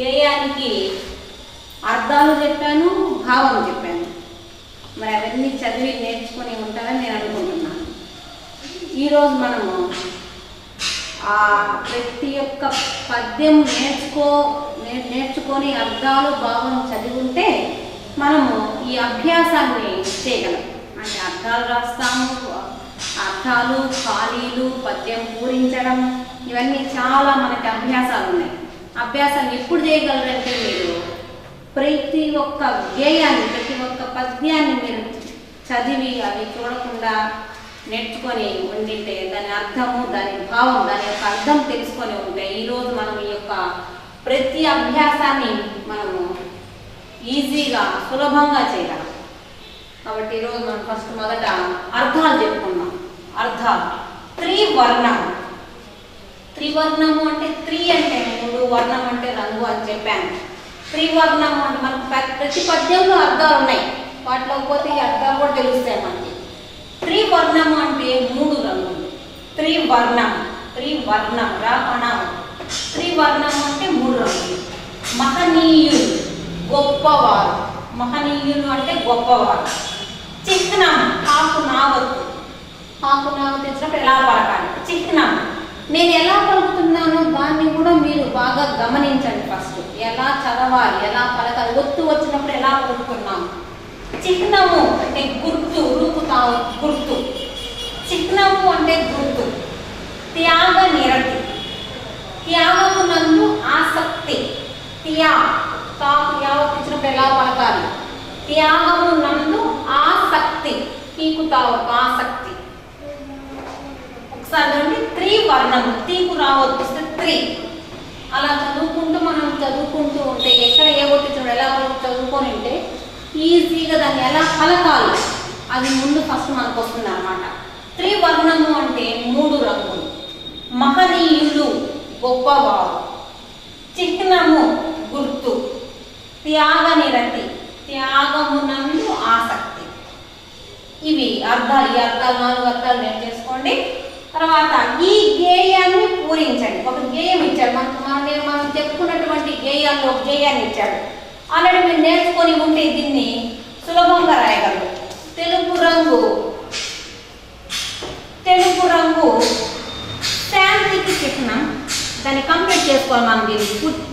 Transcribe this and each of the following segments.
గేయానికి అర్థాలు చెప్పాను, భావం చెప్పాను. మరి అవన్నీ చదివి నేర్చుకొని ఉంటారని నేను అనుకుంటున్నాను. ఈరోజు మనము ప్రతి ఒక్క పద్యం నేర్చుకొని అర్థాలు భావం చదివి ఉంటే మనము ఈ అభ్యాసాన్ని చేయగలం. అంటే అర్థాలు రాస్తాము, అర్థాలు, ఖాళీలు, పద్యం పూరించడం, ఇవన్నీ చాలా మనకి అభ్యాసాలు ఉన్నాయి. అభ్యాసాన్ని ఎప్పుడు చేయగలరంటే మీరు ప్రతి ఒక్క గేయాన్ని, ప్రతి ఒక్క పద్యాన్ని మీరు చదివి అవి చూడకుండా నేర్చుకొని ఉండింటే దాని అర్థము, దాని భావం, దాని యొక్క అర్థం తెలుసుకొని ఉంటే ఈరోజు మనం ఈ యొక్క ప్రతి అభ్యాసాన్ని మనము ఈజీగా సులభంగా చేయగలం. కాబట్టి ఈరోజు మనం ఫస్ట్ మొదట అర్థాలు చెప్పుకున్నాం. అర్థాలు త్రివర్ణం. త్రివర్ణము అంటే త్రి అంటే 3, వర్ణం అంటే రంగు అని చెప్పాను. త్రివర్ణము అంటే మనకు ప్రతి పద్యంలో అర్థాలు ఉన్నాయి, వాటిలో పోతే ఈ అర్థాలు కూడా తెలుస్తాయి మనకి. త్రివర్ణము అంటే 3 రంగులు. త్రివర్ణం, త్రివర్ణం రావణం. త్రివర్ణం అంటే 3 రంగులు. మహనీయులు, గొప్పవారు. మహనీయులు అంటే గొప్పవారు. చిహ్నం, కాకు నావత్తు. కాకు నావత్తు ఇచ్చినప్పుడు ఎలా పలకాలి? చిహ్నం. నేను ఎలా పలుకుతున్నానో దాన్ని కూడా మీరు బాగా గమనించండి. ఫస్ట్ ఎలా చదవాలి, ఎలా పలకాలి, ఒత్తు వచ్చినప్పుడు ఎలా పలుకుతున్నాము. చిహ్నము అంటే గుర్తు, రూపుతావు గుర్తు. చిహ్నము అంటే గుర్తు. త్యాగ నిరతి. త్యాగము నందు ఆసక్తి. తాకు యావత్తించినప్పుడు ఎలా పలకాలి? త్యాగము నందు ఆసక్తి. పీకు తావు ఆసక్తి. ఒకసారి త్రివర్ణము, తీకు రావద్దు త్రి. అలా చదువుకుంటూ మనం చదువుకుంటూ ఉంటే ఎక్కడ ఏ ఒత్తించడం ఎలా చదువుకొని ఉంటే ఈజీగా దాన్ని ఎలా పలకాలి అది ముందు ఫస్ట్ మనకు వస్తుంది అన్నమాట. త్రివర్ణము అంటే 3 రంగులు. మహనీయులు గొప్పవారు. చిహ్నము గుర్తు. త్యాగ నిరతి, త్యాగమునందు ఆసక్తి. ఇవి అర్థాలు. ఈ అర్థాలు 4 అర్థాలు నేర్చేసుకోండి. తర్వాత ఈ గేయాన్ని పూరించండి. ఒక గేయం ఇచ్చాడు మనం చెప్పుకున్నటువంటి గేయాల్లో ఒక గేయాన్ని ఇచ్చాడు. ఆల్రెడీ మీరు నేర్చుకొని ఉంటే దీన్ని సులభంగా రాయగలరు. తెలుపు రంగు శాంతికి చిహ్నం. దాన్ని కంప్లీట్ చేసుకోవాలి మనం. దీన్ని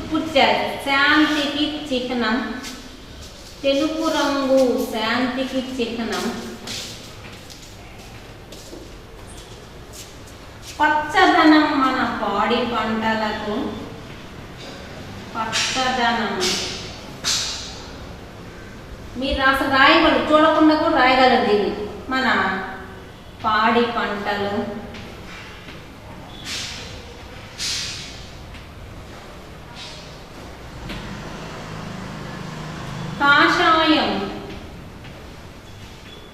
పూర్తి చేయాలి. శాంతికి చిహ్నం. తెలుపు రంగు శాంతికి చిహ్నం. పచ్చదనం మన పాడి పంటలకు. పచ్చదనం మీరు రాయగలరు, చూడకుండా కూడా రాయగలరు దీన్ని. మన పాడి పంటలు. కాషాయం,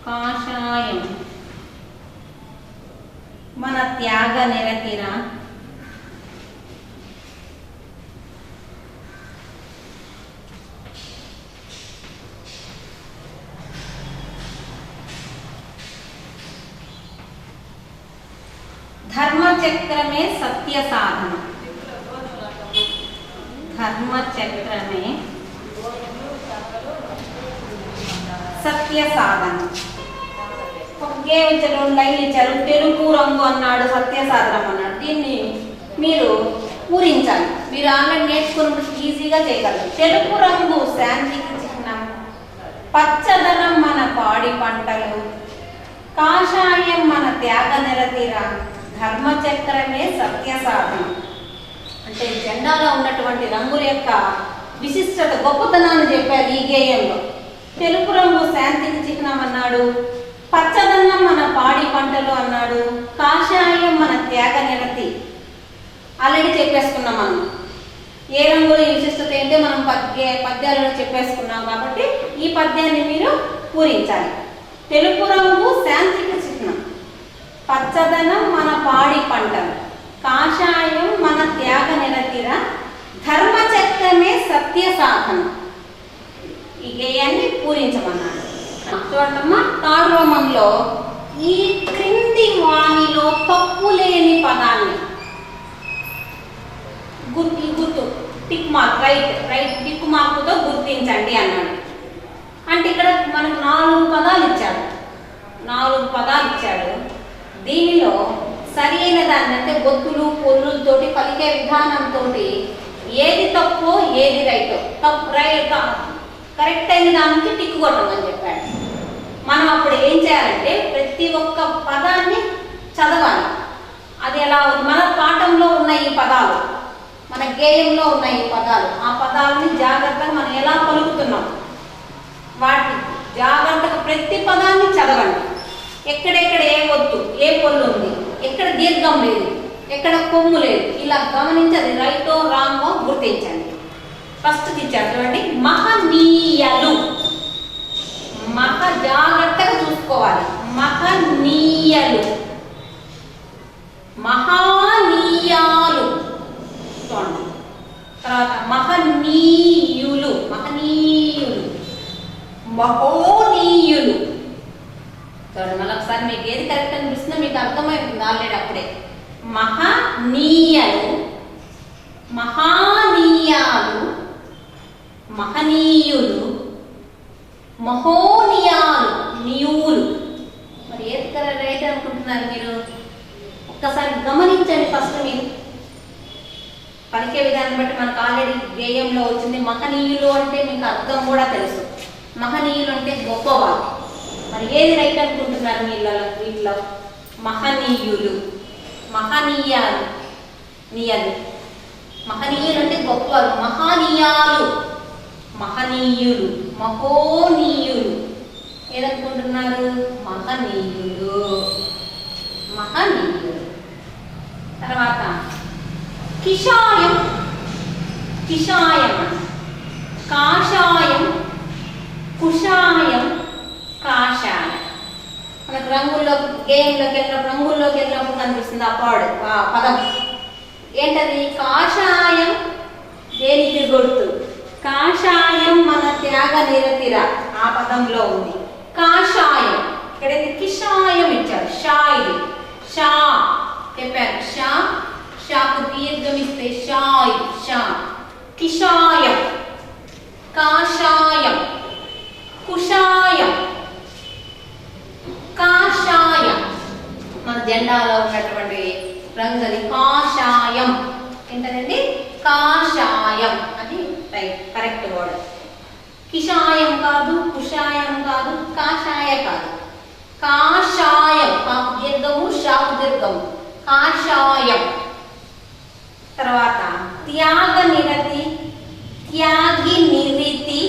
కాషాయం మన త్యాగ నిరతిరా. ధర్మచక్రమే సత్య సాధన. ధర్మచక్రమే సత్య సాధన. ఒకే ఇచ్చారు, 2 లైన్లు ఇచ్చారు. తెలుపు రంగు అన్నాడు, సత్య సాధనం అన్నాడు. దీన్ని మీరు పూరించాలి. మీరు ఆల్రెడీ నేర్చుకున్నప్పుడు ఈజీగా చేయగలరు. తెలుపు రంగు శాంతికి చిహ్నం. పచ్చదనం మన పాడి పంటలు. కాషాయం మన త్యాగ నిరతిరా. ధర్మచక్రమే సత్య సాధన. అంటే జెండాలో ఉన్నటువంటి రంగుల యొక్క విశిష్టత, గొప్పతనాన్ని చెప్పారు ఈ గేయంలో. తెలుపు రంగు శాంతికి చిహ్నం అన్నాడు. పచ్చదనం మన పాడి పంటలు అన్నాడు. కాషాయం మన త్యాగ నిరతి. ఆల్రెడీ చెప్పేసుకున్నాం మనం. ఏ రంగుల విశిష్టత ఏంటో మనం పద్యాలలో చెప్పేసుకున్నాం. కాబట్టి ఈ పద్యాన్ని మీరు పూరించాలి. తెలుపు రంగు శాంతికి చిహ్నం. పచ్చదనం మన పాడి పంటలు. కాషాయం మన త్యాగ నిరతిరా. ధర్మచక్రమే సత్య సాధన. ఈ గేయాన్ని పూరించమన్నాడు. చూడమ్మా, 3వ రోమంలో ఈ క్రింది వాణిలో తప్పు లేని పదాన్ని గుర్తు టిక్ మార్క్, రైట్ టిక్ మార్కుతో గుర్తించండి అన్నాడు. అంటే ఇక్కడ మనకు 4 పదాలు ఇచ్చాడు, 4 పదాలు ఇచ్చాడు. దీనిలో సరి అయిన దాన్ని అంటే ఒత్తులు పొల్లులతోటి పలికే విధానంతో ఏది తప్పు ఏది రైట్, కరెక్ట్ అయిన దానికి టిక్ కొట్టమని చెప్పాడు. మనం అప్పుడు ఏం చేయాలంటే ప్రతి ఒక్క పదాన్ని చదవాలి. అది ఎలా ఉంది, మన పాఠంలో ఉన్న ఈ పదాలు, మన గేయంలో ఉన్న ఈ పదాలు, ఆ పదాలని జాగ్రత్తగా మనం ఎలా పలుకుతున్నాం వాటిని జాగ్రత్తగా ప్రతి పదాన్ని చదవండి. ఎక్కడెక్కడ ఏ ఒత్తు ఏ పొల్లు ఉంది, ఎక్కడ దీర్ఘం లేదు, ఎక్కడ కొమ్ము లేదు, ఇలా గమనించి అది రైటో రాంగో గుర్తించండి. ఫస్ట్ ఇచ్చారు చూడండి, మహనీయులు. జాగ్రత్తగా చూసుకోవాలి. మహనీయులు, మహనీయాలు చూడండి. తర్వాత మహనీయులు, మహోనీయులు చూడండి. మళ్ళీ ఒకసారి మీకు ఏది కరెక్ట్ అనిపిస్తుందో మీకు అర్థమైపోతుంది ఆల్రెడీ అప్పుడే. మహనీయులు, మహనీయాలు, మహనీయులు, మహోనియాలు, నియులు. మరి ఏది రైట్ అనుకుంటున్నారు మీరు? ఒక్కసారి గమనించండి. ఫస్ట్ మీరు పలికే విధానం బట్టి మనకు ఆల్రెడీ గేయంలో వచ్చింది. మహనీయులు అంటే మీకు అర్థం కూడా తెలుసు. మహనీయులు అంటే గొప్పవారు. మరి ఏది రైట్ అనుకుంటున్నారు వీళ్ళలో? మహనీయులు, మహనీయాలు, నియలు. మహనీయులు అంటే గొప్పవారు. మహనీయాలు, మహనీయులు, మహోనీయులు. ఏదనుకుంటున్నారు? మహనీయులు, మహనీయులు. తర్వాత కిషాయం, కిషాయం, కాషాయం, కుషాయం, కాషాయం. మనకు రంగుల్లో గేమ్లోకి వెళ్ళినప్పుడు, రంగుల్లోకి వెళ్ళినప్పుడు కనిపిస్తుంది ఆ పదం. ఏంటది? కాషాయం దేనికి గుర్తు? కాషాయం మన త్యాగ నిరతిర ఆ పదంలో ఉంది. కాషాయం ఇక్కడైతే కిషాయం ఇచ్చారు. షా, ఇది షా చెప్పారు. షాకు దీర్ఘం ఇస్తే షా, ఇది షా. కిషాయం, కాషాయం, కుషాయం, కాషాయం. మన జెండాలో ఉన్నటువంటి రంగు అది కాషాయం. ఏంటండి? కాషాయం. అది రైట్, కరెక్ట్ వర్డ్. కిషాయం కాదు, కుషాయం కాదు, కాషాయ కాదు. కాషాయం, కాకు దీర్ఘము, షాకు దీర్ఘము, కాషాయం. తర్వాత త్యాగ నిరతి, త్యాగి నిరితి.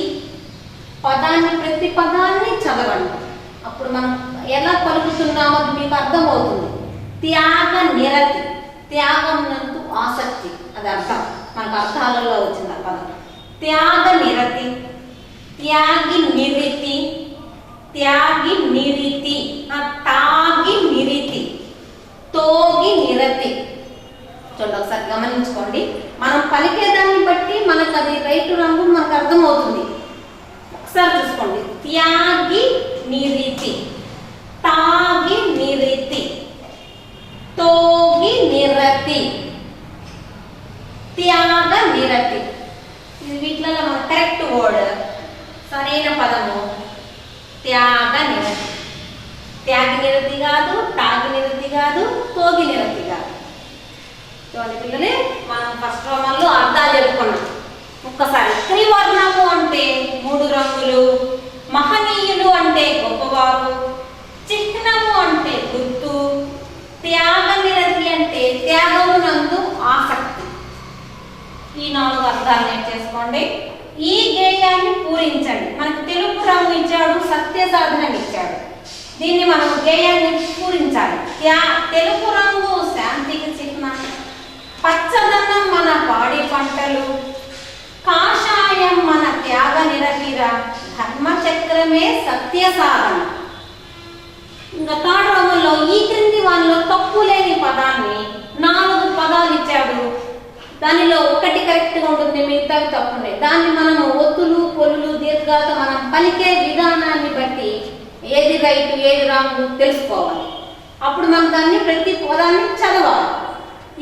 పదాన్ని ప్రతి పదాన్ని చదవండి. అప్పుడు మనం ఎలా పలుకుతున్నామో మీకు అర్థమవుతుంది. త్యాగ నిరతి, త్యాగం నందు ఆసక్తి, అది అర్థం. మనకు అర్థాలలో వచ్చింది ఆ పదం. త్యాగ నిరతి, త్యాగి నిరితి, త్యాగి నిరితి, తాగి నిరితి, తోగి నిరతి. చూడండి, ఒకసారి గమనించుకోండి. మనం పలికేదాన్ని బట్టి మనకు అది రైట్ రంగు మనకు అర్థమవుతుంది. ఒకసారి చూసుకోండి. త్యాగి నిరితి, తాగి నిరితి, తోగి నిరతి, త్యాగ నిరతి. ఇది వీటిలలో మన కరెక్ట్ వర్డ్, సరైన పదము త్యాగ నిరతి. త్యాగి నిరతి కాదు, తాగి నిరతి కాదు, తోగి నిరతి కాదు. చూడండి పిల్లలే, మనం ఫస్ట్ రోమన్లో అర్థాలు చెప్పుకున్నాం. ఒక్కసారి త్రివర్ణము అంటే 3 రంగులు, మహనీయులు అంటే గొప్పవారు, చిహ్నము అంటే గుర్తు, త్యాగ నిరతి అంటే త్యాగమునందు ఆసక్తి. ఈ 4 అర్థాలు నేర్చేసుకోండి. ఈ గేయాన్ని పూరించండి. మనకు తెలుపు రంగు ఇచ్చాడు, సత్య సాధనం ఇచ్చాడు. దీన్ని మనం గేయాన్ని పూరించాలి. తెలుపు రంగు శాంతికి చిహ్నం, పచ్చదనం మన పాడి పంటలు, కాషాయం మన త్యాగ నిరతిర, ధర్మచక్రమే సత్య సాధన. ఇంకా 3rd రంగులో ఈ క్రింది వాళ్ళలో తప్పు లేని పదాన్ని 4 పదాలు ఇచ్చాడు. దానిలో ఒకటి కరెక్ట్గా ఉంటుంది, మిగతావి తప్పున్నాయి. దాన్ని మనము ఒత్తులు పొల్లులు దీర్ఘాలు మనం పలికే విధానాన్ని బట్టి ఏది రైట్ ఏది రాంగ్ తెలుసుకోవాలి. అప్పుడు మనం దాన్ని ప్రతి పదాన్ని చదవాలి.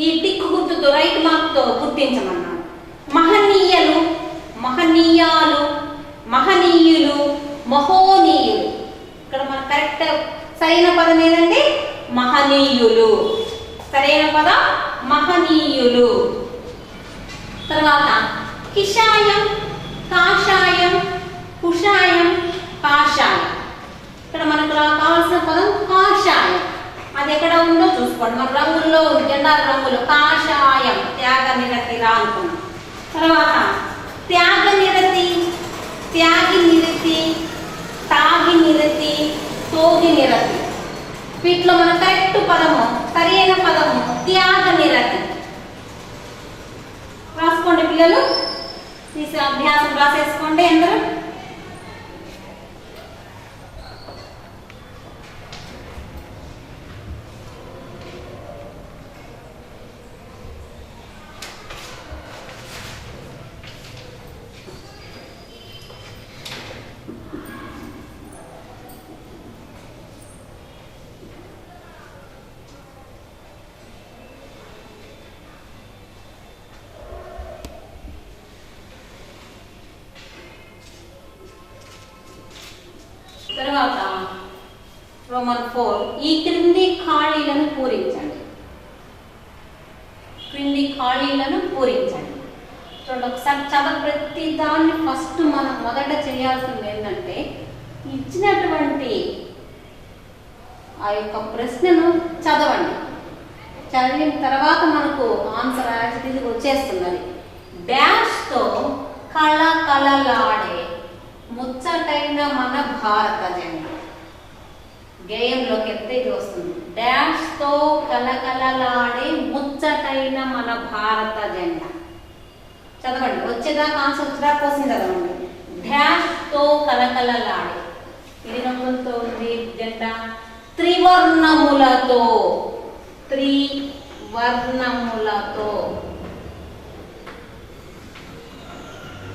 ఈ టిక్ గుర్తుతో రైట్ మార్క్తో గుర్తించమన్నాను. మహనీయులు, మహనీయాలు, మహనీయులు, మహోనీయులు. ఇక్కడ మన కరెక్ట్ సరైన పదం ఏదండి? మహనీయులు. సరైన పదం మహనీయులు. తర్వాత కిషాయం, కాషాయం, కుషాయం, కాషాయం. ఇక్కడ మనకు కావాల్సిన పదం కాషాయం. అది ఎక్కడ ఉందో చూసుకోండి. మన రంగుల్లో జెండా రంగులు కాషాయం, త్యాగ నిరతి రా అనుకున్నాం. తర్వాత త్యాగ నిరతి, త్యాగి నిరతి, తాగి నిరతి, తోగి నిరతి. వీటిలో మన కరెక్ట్ పదము, సరైన పదము త్యాగ నిరతి. రాసుకోండి పిల్లలు, తీసి అభ్యాసం రాసేసుకోండి అందరూ. తర్వాత రోమన్ 4, ఈ క్రింది ఖాళీలను పూరించండి. క్రింది ఖాళీలను పూరించండి. చూడండి ఒకసారి ప్రతి దాన్ని ఫస్ట్ మనం మొదట చేయాల్సింది ఏంటంటే ఇచ్చినటువంటి ఆ యొక్క ప్రశ్నను చదవండి. చదివిన తర్వాత మనకు ఆన్సర్ యాక్చువల్లీ వచ్చేస్తున్నది. డాష్తో కళకళలాడే ముచ్చటైన మన భారత జెండా. గేయంలోకి ఎత్తే ఇది వస్తుంది. డాష్తో కళకళలాడే ముచ్చటైన మన భారత జెండా. చదవండి, వచ్చేదాకా ఆన్సర్ వచ్చేదా కోసం చదవండి. డాష్తో కళకళలాడే, ఇది రంగులతో ఉంది జెండా. త్రివర్ణములతో, త్రివర్ణములతో,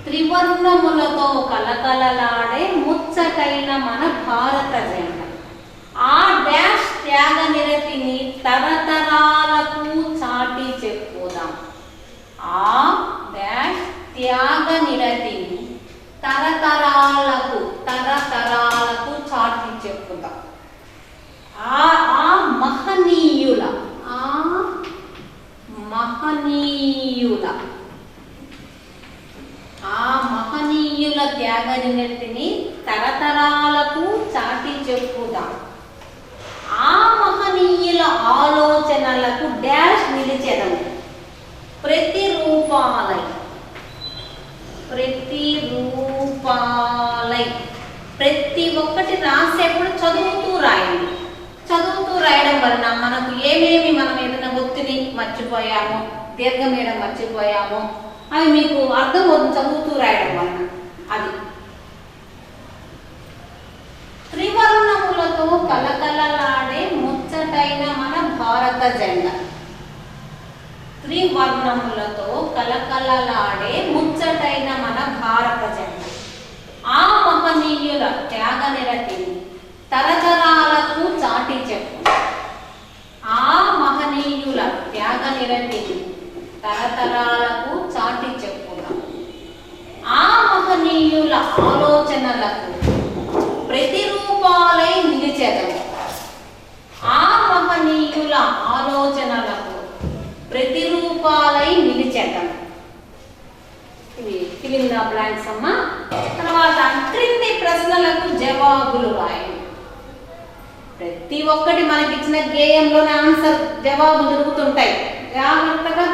త్రివర్ణములతో కలకలలాడే ముచ్చటైన మన భారత జెండా. ఆ డాష్ త్యాగ నిరతిని తరతరాలకు చాటి చెప్పుదాం. ఆ డాష్ త్యాగ నిరతిని తరతరాలకు చాటి చెప్పుదాం. ఆ మహనీయుల, ఆ మహనీయుల, ఆ మహనీయుల త్యాగ నిరతిని తరతరాలకు చాటి చెప్పుదాం. ఆ మహనీయుల ఆలోచనలకు డాష్ నిలిచెదము. ప్రతిరూపాలై, ప్రతిరూపాలై. ప్రతి ఒక్కటి రాసేప్పుడు చదువుతూ రాయండి. చదువుతూ రాయడం వలన మనకు ఏమేమి మనం ఏదైనా ఒత్తిడి మర్చిపోయామో, దీర్ఘం వేయడం మర్చిపోయామో అవి మీకు అర్థమవుతుంది చదువుతూ రాయడం వలన. అది త్రివర్ణములతో కలకలలాడే ముచ్చటైన మన భారత జెండా. త్రివర్ణములతో కలకలలాడే ముచ్చటైన మన భారత జెండా. ఆ మహనీయుల త్యాగ నిరతిని తరతరాలకు చాటి చెప్పు. ఆ మహనీయుల త్యాగ నిరతిని తరతరాలకు చాటి చెప్పుదాం. ఆ మహనీయుల ఆలోచనలకు ప్రతిరూపాలై నిలిచెదము. ఆ మహనీయుల ఆలోచనలకు ప్రతిరూపాలై నిలిచెదము. ఇవి ఫిల్ ఇన్ ద బ్లాంక్స్ అమ్మ. తర్వాత క్రింది ప్రశ్నలకు జవాబులు రాయండి. ప్రతి ఒక్కటి మనకి ఇచ్చిన గేయంలోనే ఆన్సర్ జవాబులు దొరుకుతుంటాయి. జాగ్రత్తగా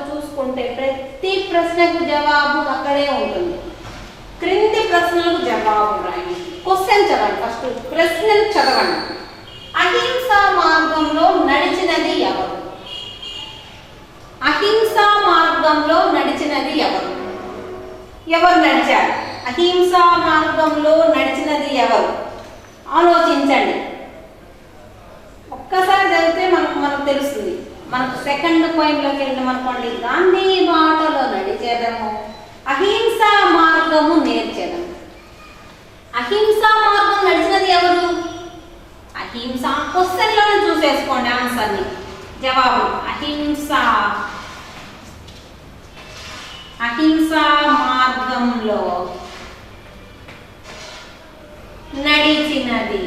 చూసుకుంటే ప్రతి ప్రశ్నకు జవాబు అక్కడే ఉంటుంది. క్రింది ప్రశ్నలకు జవాబు రాయండి. క్వశ్చన్ చదవండి. ఫస్ట్ ప్రశ్నలు చదవండి. అహింసా మార్గంలో నడిచినది ఎవరు? అహింసా మార్గంలో నడిచినది ఎవరు? ఎవరు నడిచారు? అహింసా మార్గంలో నడిచినది ఎవరు? ఆలోచించండి. ఒక్కసారి చదివితే మనకు తెలుస్తుంది. మనకు సెకండ్ పాయింట్లోకి వెళ్ళడం అనుకోండి. గాంధీ బాటలో నడిచేదము, అహింసా మార్గము నేర్చేదము. అహింసా మార్గం నడిచినది ఎవరు? అహింస. క్వశ్చన్లోనే చూసేసుకోండి ఆన్సర్ని, జవాబు. అహింస అహింసా మార్గంలో నడిచినది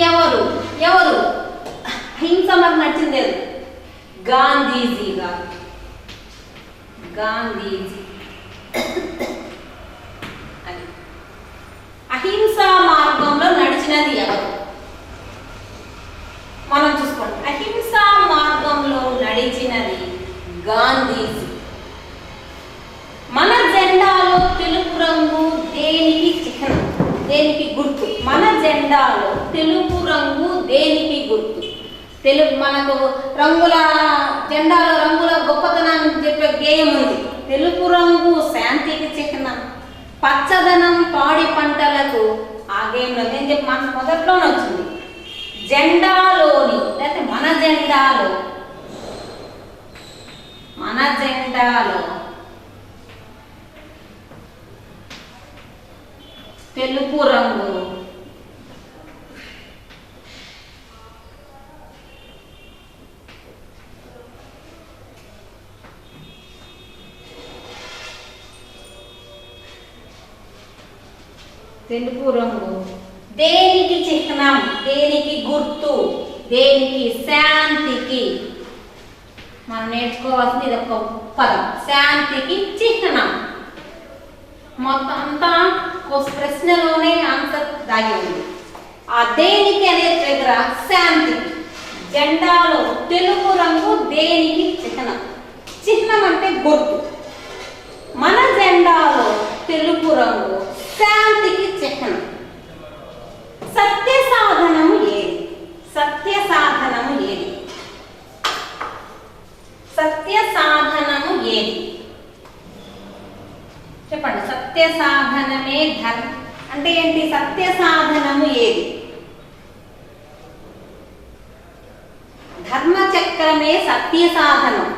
ఎవరు? ఎవరు అహింస మార్గం నడిచింది? గాంధీజీ గారు. గాంధీజీ అది అహింసా మార్గంలో నడిచినది ఎవరు? మనం చూసుకోండి. అహింసా మార్గంలో నడిచినది గాంధీజీ. మన జెండాలో తెలుపు రంగు దేనికి చిహ్నం? దేనికి గుర్తు? మన జెండాలో తెలుపు రంగు దేనికి గుర్తు? తెలుగు మనకు రంగుల జెండాలో రంగుల గొప్పతనాన్ని చెప్పే గేయం ఉంది. తెలుపు రంగు శాంతికి చిహ్నం, పచ్చదనం పాడి పంటలకు. ఆ గేయంలో నేను చెప్పి మన మొదట్లోనే వచ్చింది. జెండాలోని లేకపోతే మన జెండాలో తెలుపు రంగు దేనికి చిహ్నం? దేనికి గుర్తు? దేనికి? శాంతికి. మనం నేర్చుకోవాల్సింది ఇది ఒక పదం, శాంతికి చిహ్నం. మొత్తం అంతా ప్రశ్నలోనే ఆన్సర్ దాగి ఉంది. ఆ దేనికి అనే దగ్గర శాంతికి. జెండాలో తెలుపు రంగు దేనికి చిహ్నం? చిహ్నం అంటే గుర్తు. మన జెండాలో తెలుపు రంగు శాంతికి చిహ్నం. సత్య సాధనము ఏది? సత్య సాధనము ఏది? సత్య సాధనము ఏది? చెప్పండి. సత్య సాధనమే ధర్మ అంటే ఏంటి? సత్య సాధనము ఏది? ధర్మ చక్రమే సత్య సాధనం.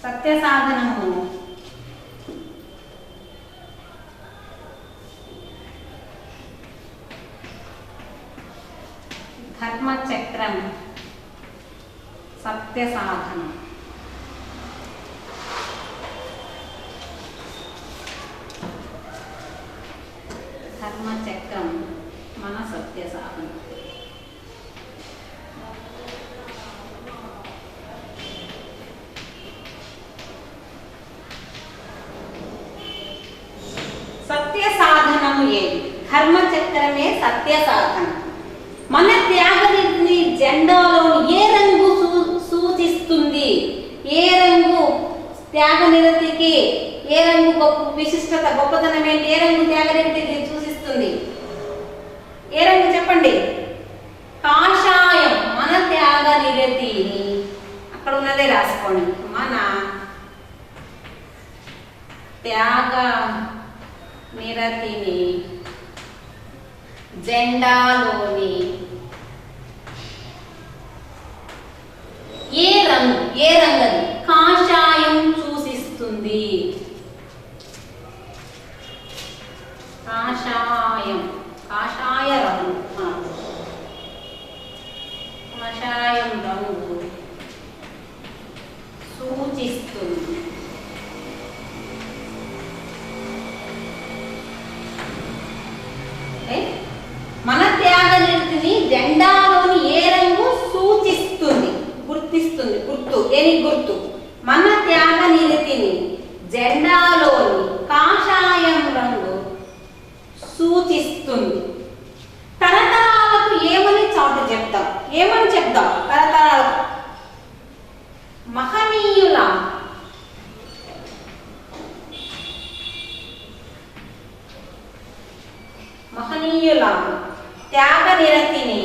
సత్య సాధనము ధర్మ చక్రం సత్య సాధనం. ధర్మ చక్రం మన సత్య సాధనం. సత్య సాధనము ఏది? ధర్మ చక్రమే సత్య సాధనం. మన త్యాగనిరతిని జెండాలోని ఏ రంగు సూచిస్తుంది? ఏ రంగు త్యాగనిరతికి? ఏ రంగు గొప్ప విశిష్టత, గొప్పతనం ఏంటి? ఏ రంగు త్యాగనిరతికి సూచిస్తుంది? ఏ రంగు చెప్పండి? కాషాయం. మన త్యాగనిరతిని అక్కడ ఉన్నదే రాసుకోండి. మన త్యాగ నిరతిని జెండాలోని ఏ రంగు? ఏ రంగది? కాషాయం సూచిస్తుంది. కాషాయం, కాషాయ రంగు. కాషాయం రంగు సూచిస్తుంది. మన త్యాగనిరతిని జెండాలోని ఏ రంగు సూచిస్తుంది? గుర్తిస్తుంది. గుర్తు. దేనికి గుర్తు? మన త్యాగనిరతిని జెండాలోని కాషాయం రంగు సూచిస్తుంది. తరతరాలకు ఏమని చాటు చెప్తాం? ఏమని చెప్తాం తరతరాలకు? మహనీయుల త్యాగనిరతిని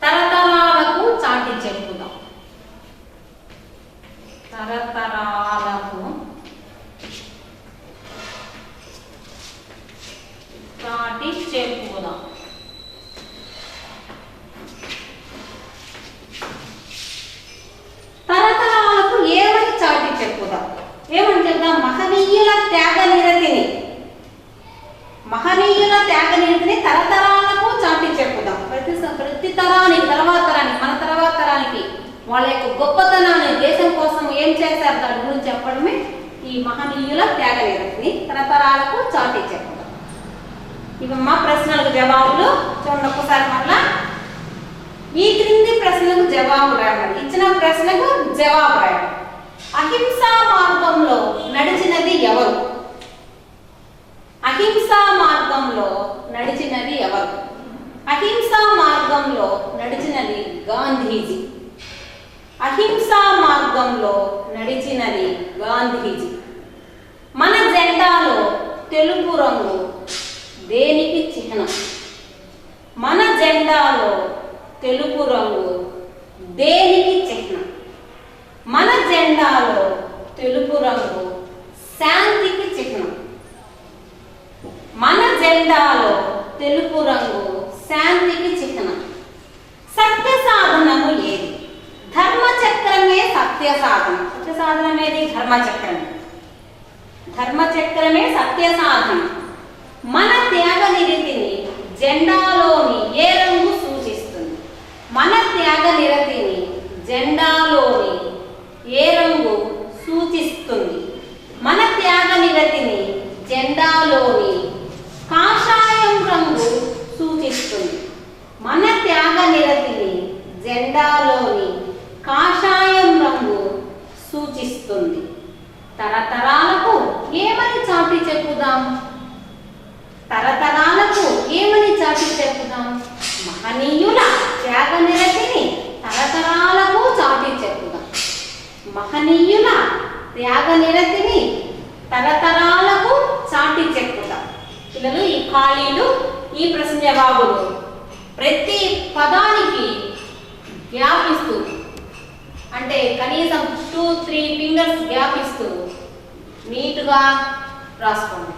తరతరాలకు చాటి చెప్పుదాం. తరతరాలకు చాటి చెప్పుదాం. తరతరాలకు ఏమని చాటి చెప్పుదాం? ఏమని చెప్దాం? మహనీయుల త్యాగనిరతిని మహనీయుల త్యాగనీతిని తరతరాలకు చాటి చెప్పుదాం. ప్రతి తరానికి, తర్వాత తరానికి, మన తర్వాత తరానికి వాళ్ళ యొక్క గొప్పతనాన్ని, దేశం కోసం ఏం చేశారు దాని గురించి చెప్పడమే ఈ మహనీయుల త్యాగనీతిని తరతరాలకు చాటి చెప్పుదాం. ఇవి మా ప్రశ్నలకు జవాబులు చూడండి ఒక్కసారి. మళ్ళా ఈ క్రింది ప్రశ్నలకు జవాబు రాయండి. ఇచ్చిన ప్రశ్నకు జవాబు రాయండి. అహింసా మార్గంలో నడిచినది ఎవరు? అహింసా మార్గంలో నడిచినది ఎవరు? అహింసా మార్గంలో నడిచినది గాంధీజీ. అహింసా మార్గంలో నడిచినది గాంధీజీ. మన జెండాలో తెలుపు రంగు దేనికి చిహ్నం? మన జెండాలో తెలుపు రంగు దేనికి చిహ్నం? మన జెండాలో తెలుపు రంగు శాంతికి చిహ్నం. మన జెండాలో తెలుపు రంగు శాంతికి చిహ్నం. సత్య సాధనము ఏది? ధర్మచక్రమే సత్య సాధన. సత్య సాధనం ఏది? ధర్మచక్రమే. ధర్మచక్రమే సత్య సాధన. మన త్యాగ నిరతిని జెండాలోని ఏ రంగు సూచిస్తుంది? మన త్యాగ నిరతిని జెండాలోని ఏ రంగు సూచిస్తుంది? మన త్యాగ నిరతిని జెండాలోని కాషాయం రంగు సూచిస్తుంది. మన త్యాగ నిరతిని జెండాలోని కాషాయం రంగు సూచిస్తుంది. తరతరాలకు ఏమని చాటి చెప్పుదాం? తరతరాలకు ఏమని చాటి చెప్పుదాం? మహనీయుల త్యాగ నిరతిని తరతరాలకు చాటి చెప్పుదాం. మహనీయుల త్యాగ నిరతిని తరతరాలకు చాటి చెప్పుదాం. పిల్లలు, ఈ ఖాళీలు, ఈ ప్రశ్న జవాబులు ప్రతి పదానికి గ్యాప్ ఇస్తూ, అంటే కనీసం 2-3 ఫింగర్స్ గ్యాప్ ఇస్తూ నీట్గా రాసుకోండి.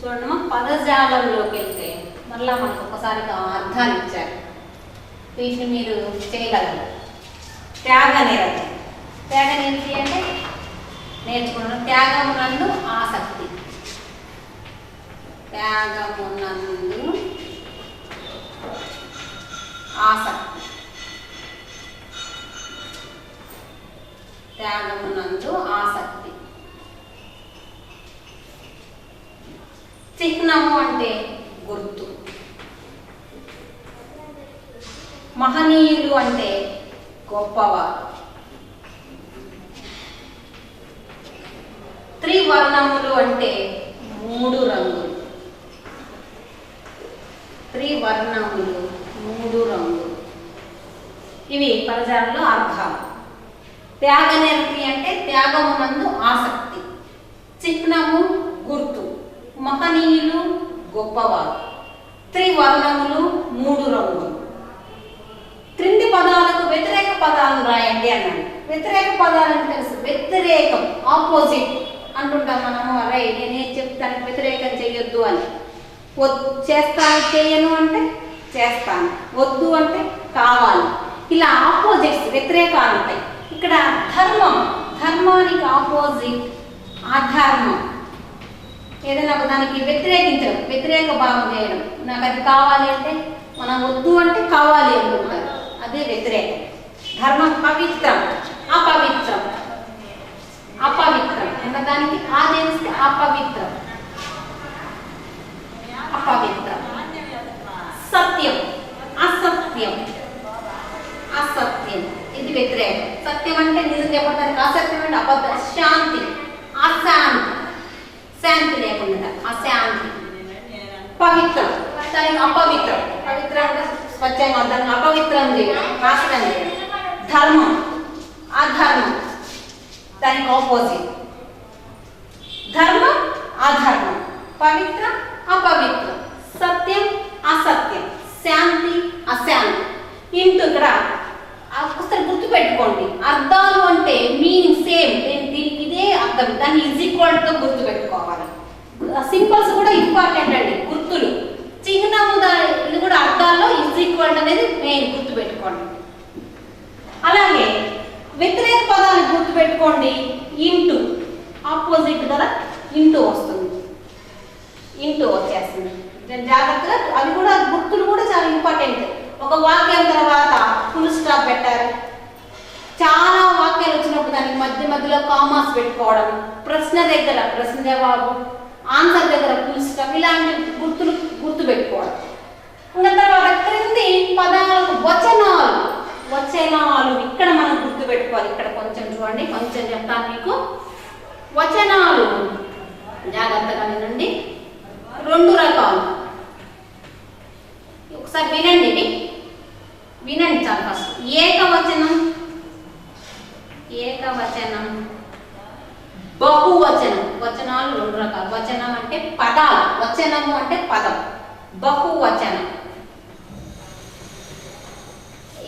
చూడమ్మా, పదజాలంలోకి వెళ్తే మళ్ళా మనకు ఒకసారి అర్థాలు ఇచ్చారు. వీటిని మీరు చేయగలరు. త్యాగనిరతి. త్యాగనిరతి అంటే నేర్చుకున్నాం. త్యాగమునందు ఆసక్తి. త్యాగమునందు ఆసక్తి. త్యాగమునందు ఆసక్తి. చిహ్నము అంటే గుర్తు. మహనీయులు అంటే గొప్పవారు. త్రివర్ణములు అంటే 3 రంగులు. త్రివర్ణములు 3 రంగులు. ఇవి పదజాలంలో అర్థాలు. త్యాగనిరతి అంటే త్యాగమునందు ఆసక్తి. చిహ్నము గుర్తు. మహనీయులు గొప్పవారు. త్రివర్ణములు 3 రంగులు. క్రింది పదాలకు వ్యతిరేక పదాలను రాయండి అన్నాడు. వ్యతిరేక పదాలను తెలుసు. వ్యతిరేకం, ఆపోజిట్ అంటుంటాం మనము. అరే నేనేం చెప్తాను, వ్యతిరేకం చెయ్యొద్దు అని. చేస్తాను, చేయను అంటే చేస్తాను, వద్దు అంటే కావాలి. ఇలా ఆపోజిట్స్, వ్యతిరేకాలు ఉంటాయి. ఇక్కడ ధర్మం, ధర్మానికి ఆపోజిట్ అధర్మం. ఏదైనా ఒక దానికి వ్యతిరేకించడం, వ్యతిరేక భావం చేయడం. నాకు అది కావాలి అంటే, మనం వద్దు అంటే కావాలి అంటుంటారు, అదే వ్యతిరేకం. ధర్మం పవిత్రం, అపవిత్రం. అపవిత్రం ఉన్నదానికి ఆదేశిస్తే అపవిత్రం, అపవిత్రం. సత్యం, అసత్యం, అసత్యం. ఇది వ్యతిరేకం. సత్యం అంటే నిజం చెప్పడానికి, అసత్యం అంటే అబద్ధం. శాంతి, అశాంతి, శాంతి లేకుండా అశాంతి. పవిత్రం, దానికి అపవిత్రం. పవిత్రం అంటే స్వచ్ఛంగా దాన్ని అపవిత్రం చేయడం, నాశనం చేయడం. ధర్మం, అధర్మం, దానికి ఆపోజిట్. ధర్మం, అధర్మం, పవిత్ర, అపవిత్రం, సత్యం, అసత్యం, శాంతి, అశాంతి. ఇక్కడ ఒకసారి గుర్తు పెట్టుకోండి. అర్థాలు అంటే మీనింగ్ సేమ్, దీనికి ఇదే అర్థం, దాన్ని ఈక్వల్తో గుర్తు పెట్టుకోవాలి. సింబల్స్ కూడా ఇంపార్టెంట్ అండి, గుర్తులు, చిహ్నము ఇది కూడా అర్థాల్లో ఈక్వల్ అనేది మెయిన్ గుర్తు పెట్టుకోండి. అలాగే వ్యతిరేక పదాలు గుర్తు పెట్టుకోండి. ఇంటూ, ఆపోజిట్ కదా, ఇంటూ వస్తుంది, ఇంటూ వచ్చేస్తుంది. జాగ్రత్తగా అవి కూడా గుర్తులు కూడా చాలా ఇంపార్టెంట్. ఒక వాక్యం తర్వాత ఫుల్ స్టాప్ పెట్టారు, చాలా వాక్యాలు వచ్చినప్పుడు దానికి మధ్య మధ్యలో కామాస్ పెట్టుకోవడం, ప్రశ్న దగ్గర ప్రశ్న జవాబు, ఆన్సర్ దగ్గర ఫుల్ స్టాప్, ఇలాంటి గుర్తులు గుర్తు పెట్టుకోవడం. ఇంకా తర్వాత క్రింది పదాలకు వచనాలు, వచనాలు ఇక్కడ మనం గుర్తు పెట్టుకోవాలి. ఇక్కడ కొంచెం చూడండి, కొంచెం చెప్తాను మీకు. వచనాలు జాగ్రత్తగా వినండి, 2 రకాలు. ఒకసారి వినండి, వినండి చాలా ఫస్ట్. ఏకవచనం, ఏకవచనం, బహువచనం. వచనాలు 2 రకాలు. వచనం అంటే పదాలు, వచనము అంటే పదం. బహువచనం,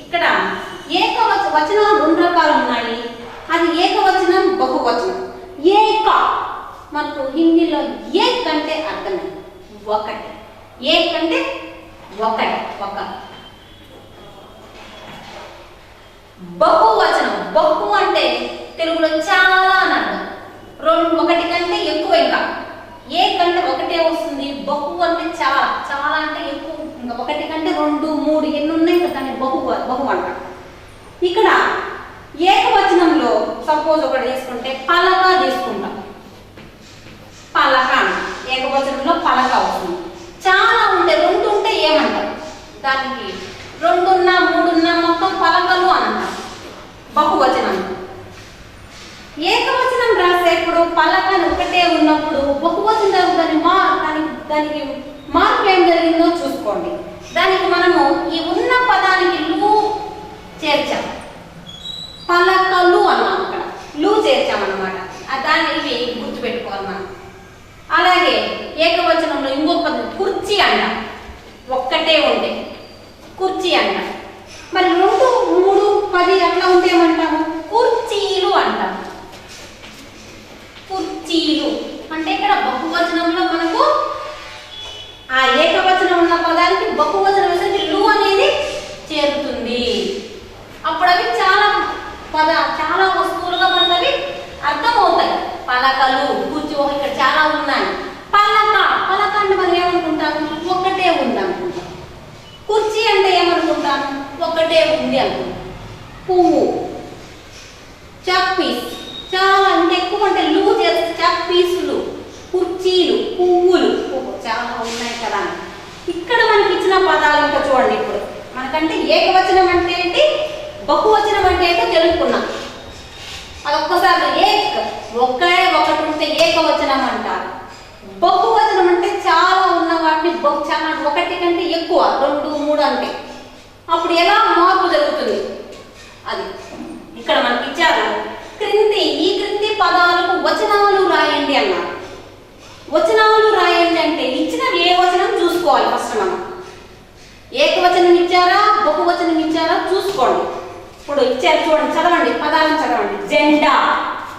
ఇక్కడ వచనాలు 2 రకాలు ఉన్నాయి. అది ఏకవచనం, బహువచనం. ఏక మనకు హిందీలో ఏక్ అంటే అర్థమే ఒకటి, ఏక్ అంటే ఒకటి, ఒక. బహువచనం, బహు అంటే తెలుగులో చాలా అని అర్థం, ఒకటి కంటే ఎక్కువ. ఇంకా ఏక్ అంటే ఒకటే వస్తుంది, బహు అంటే చాలా, చాలా అంటే ఎక్కువ. ఇంకా ఒకటి కంటే 2, 3 ఎన్ని ఉన్నాయి ఇంకా దాన్ని బహు అంటారు. ఇక్కడ ఏకవచనంలో సపోజ్ ఒకటి తీసుకుంటే పలక తీసుకుంటాం, పలక. ఏకవచనంలో పలక వస్తుంది. చాలా ఉంటే 2 ఉంటే ఏమంటారు, దానికి 2 ఉన్నా 3 ఉన్నా మొత్తం పలకలు అని అంటారు, బహువచనం. ఏకవచనం రాసేప్పుడు పలకలు ఒకటే ఉన్నప్పుడు బహువచనం దానికి మార్పు ఏం జరిగిందో చూసుకోండి. దానికి మనము ఈ ఉన్న పదానికి లు చేర్చాం, పలకలు అన్నాం, అక్కడ లు చేర్చామన్నమాట. దాన్ని ఇవి గుర్తుపెట్టుకోవాలి మనం. అలాగే ఏకవచనంలో ఇంకొక పదం కుర్చీ అంటాం, ఒక్కటే ఉంటే కుర్చీ అంటాం. మరి 2, 3, 10 అట్లా ఉంటే ఏమంటాము, కుర్చీలు అంటాం. కుర్చీలు అంటే ఇక్కడ బహువచనంలో మనకు ఆ ఏకవచనం ఉన్న పదానికి బహువచనం వేసరికి లు అనేది చేరుతుంది. అప్పుడు అవి చాలా వస్తువులుగా మనకు అవి అర్థమవుతాయి. పలకలు, కుర్చీ, ఇక్కడ చాలా ఉన్నాయి. పలక, పలక అంటే మనం ఏమనుకుంటాము, ఒక్కటే ఉంది అనుకుంటాం. కుర్చీ అంటే ఏమనుకుంటాము, ఒక్కటే ఉంది అనుకుంటాం. పువ్వు, చాక్పీస్, చాలా అంటే ఎక్కువ అంటే లు చేస్తే చాక్పీసులు, కుర్చీలు, పువ్వులు, చాలా ఉన్నాయి కదా. ఇక్కడ మనకి ఇచ్చిన పదాలు ఇంకా చూడండి. ఇప్పుడు మనకంటే ఏకవచనం అంటే ఏంటి, బహువచనం అంటే ఏంటో తెలుసుకున్నాం. అది ఒక్కసారి ఒకటి ఉంటే ఏకవచనం అంటారు. బహువచనం అంటే చాలా ఉన్న వాటిని చాలా ఒకటి కంటే ఎక్కువ, 2, 3 అంటే అప్పుడు ఎలా మార్పు జరుగుతుంది అది ఇక్కడ మనకి ఇచ్చారు. ఈ క్రింది పదాలకు వచనాలు రాయండి అన్నారు. వచనాలు రాయండి అంటే ఇచ్చినవి ఏ వచనం చూసుకోవాలి ఫస్ట్. మనం ఏకవచనం ఇచ్చారా, బహువచనం ఇచ్చారా చూసుకోండి. ఇప్పుడు ఇచ్చారు చూడండి, చదవండి, పదాలను చదవండి. జెండా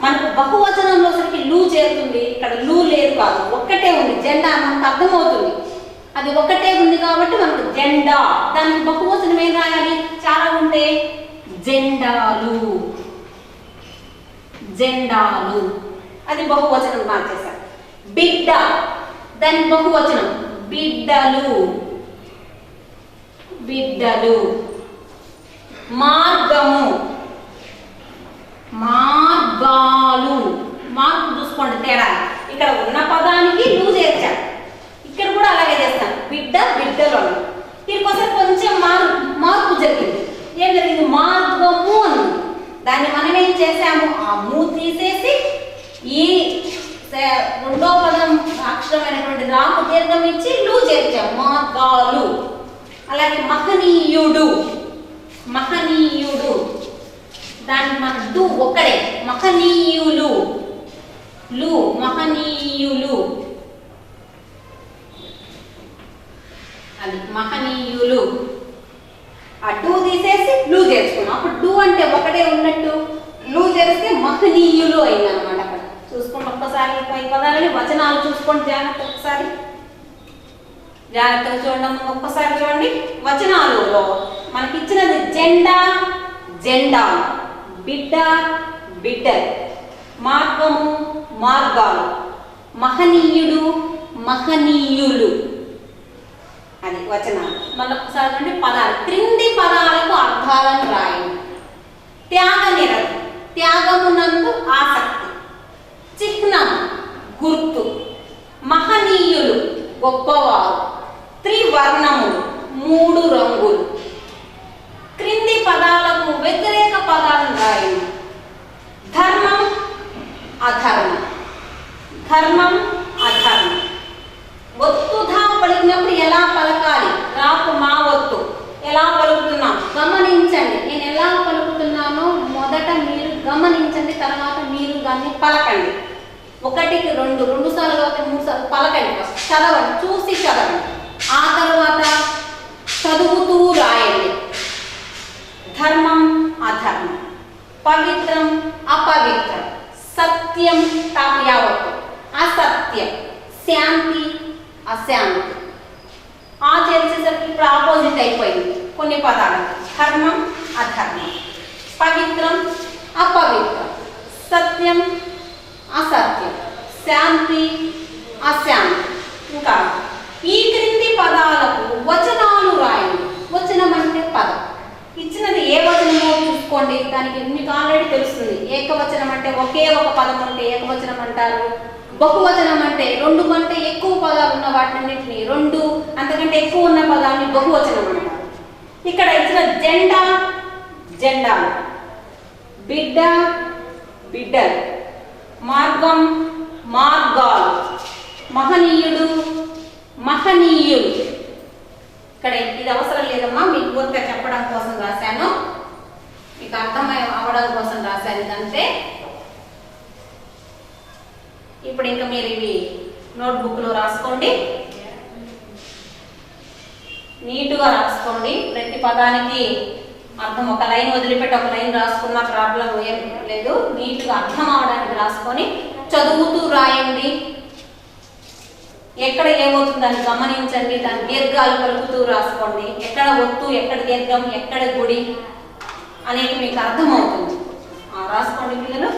మనకు బహువచనంలో సరికి లు చేరుతుంది, ఇక్కడ లు లేదు, కాదు ఒక్కటే ఉంది. జెండా మనకు అర్థమవుతుంది, అది ఒక్కటే ఉంది కాబట్టి మనకు జెండా. దానికి బహువచనం ఏం రాయాలి, చాలా ఉంటే జెండాలు, జెండాలు, అది బహువచనం మార్చేశారు. బిడ్డ, దానికి బహువచనం బిడ్డలు, బిడ్డలు. మార్గము, మార్గాలు. మార్పు చూసుకోండి తేడా, ఇక్కడ ఉన్న పదానికి లు చేర్చారు, ఇక్కడ కూడా అలాగే చేస్తాను. బిడ్డ, బిడ్డలు అన్న దీనికోసం కొంచెం మార్పు జరిగింది. ఏం జరిగింది, మార్గము అని. దాన్ని మనం ఏం చేసాము, ఆ ము తీసేసి ఈ 2వ పదం అక్షరమైనటువంటి రాము దీర్ఘం ఇచ్చి లు చేర్చాము, మార్గాలు. అలాగే మహనీయుడు, మహనీయుడు దానికి మన డు ఒక్కడే, మహనీయులు, లు మహనీయులు, అది మహనీయులు. ఆ డు తీసేసి లు చేర్చుకున్నాం. అప్పుడు డు అంటే ఒకటే ఉన్నట్టు, లు చేస్తే మహనీయులు అయిందనమాట. అక్కడ చూసుకోండి ఒక్కసారి పై పదాలని వచనాలు చూసుకోండి జాగ్రత్త, ఒకసారి జాగ్రత్తగా చూడండి. ఒక్కసారి చూడండి వచనాలలో మనకి ఇచ్చినది జెండా, జెండా, బిడ్డ, బిడ్డలు, మార్గము, మార్గాలు, మహనీయుడు, మహనీయులు, అది వచనాలు. మళ్ళీ ఒకసారి అంటే పదాలు, క్రింది పదాలకు అర్థాలను రాయండి. త్యాగ నిరతి, త్యాగమునందు ఆసక్తి, చిహ్నం గుర్తు, మహనీయులు గొప్పవారు, త్రివర్ణములు మూడు రంగులు. క్రింది పదాలకు వ్యతిరేక పదాలను రాయండి. ధర్మం, అధర్మం, ధర్మం, అధర్మం. ఒత్తుధా పలికినప్పుడు ఎలా పలకాలి? రాకు మా ఒత్తు ఎలా పలుకుతున్నాం గమనించండి. నేను ఎలా పలుకుతున్నానో మొదట మీరు గమనించండి, తర్వాత మీరు దాన్ని పలకండి. ఒకటికి రెండు, రెండు సార్లు కాబట్టి మూడు సార్లు పలకండి. ఫస్ట్ చదవండి, చూసి చదవండి. ఆ తర్వాత చదువుతూ రాయండి. ధర్మం, అధర్మం, పవిత్రం, అపవిత్రం, సత్యం యావత్తు, అసత్యం, శాంతి, అశాంతి. ఆ చేసేసరికి ఇప్పుడు ఆపోజిట్ అయిపోయింది కొన్ని పదాలు. ధర్మం, అధర్మం, పవిత్రం, అపవిత్రం, సత్యం, అసత్యం, శాంతి, అశాంతి. ఇంకా ఈ క్రింది పదాలకు వచనాలు రాయండి. వచనం అంటే పదం. ఇచ్చినది ఏ వచనమో చూసుకోండి, దానికి మీకు ఆల్రెడీ తెలుస్తుంది. ఏకవచనం అంటే ఒకే ఒక పదం అంటే ఏకవచనం అంటారు. బహువచనం అంటే రెండు కంటే ఎక్కువ పదాలు ఉన్న వాటిన్నింటినీ, రెండు అంతకంటే ఎక్కువ ఉన్న పదాన్ని బహువచనం అంటారు. ఇక్కడ ఇచ్చిన జెండా, జెండాలు, బిడ్డ, బిడ్డలు, మార్గం, మార్గాలు, మహనీయుడు, మహనీయులు. ఇక్కడ ఇది అవసరం లేదమ్మా, మీకు ఊరికే చెప్పడం కోసం రాశాను, మీకు అర్థమై అవడం కోసం రాశాను ఇదంతే. ఇప్పుడు ఇంకా మీరు ఇవి నోట్బుక్లో రాసుకోండి, నీటుగా రాసుకోండి. ప్రతి పదానికి అర్థం ఒక లైన్ వదిలిపెట్టి ఒక లైన్ రాసుకున్న ప్రాబ్లం ఏం లేదు. నీటుగా అర్థం అవడానికి రాసుకొని చదువుతూ రాయండి. ఎక్కడ ఏమవుతుంది దాన్ని గమనించండి, దాని దీర్ఘాలు పలుకుతూ రాసుకోండి. ఎక్కడ ఒత్తు, ఎక్కడ దీర్ఘం, ఎక్కడ గుడి అనేది మీకు అర్థమవుతుంది. రాసుకోండి పిల్లలు.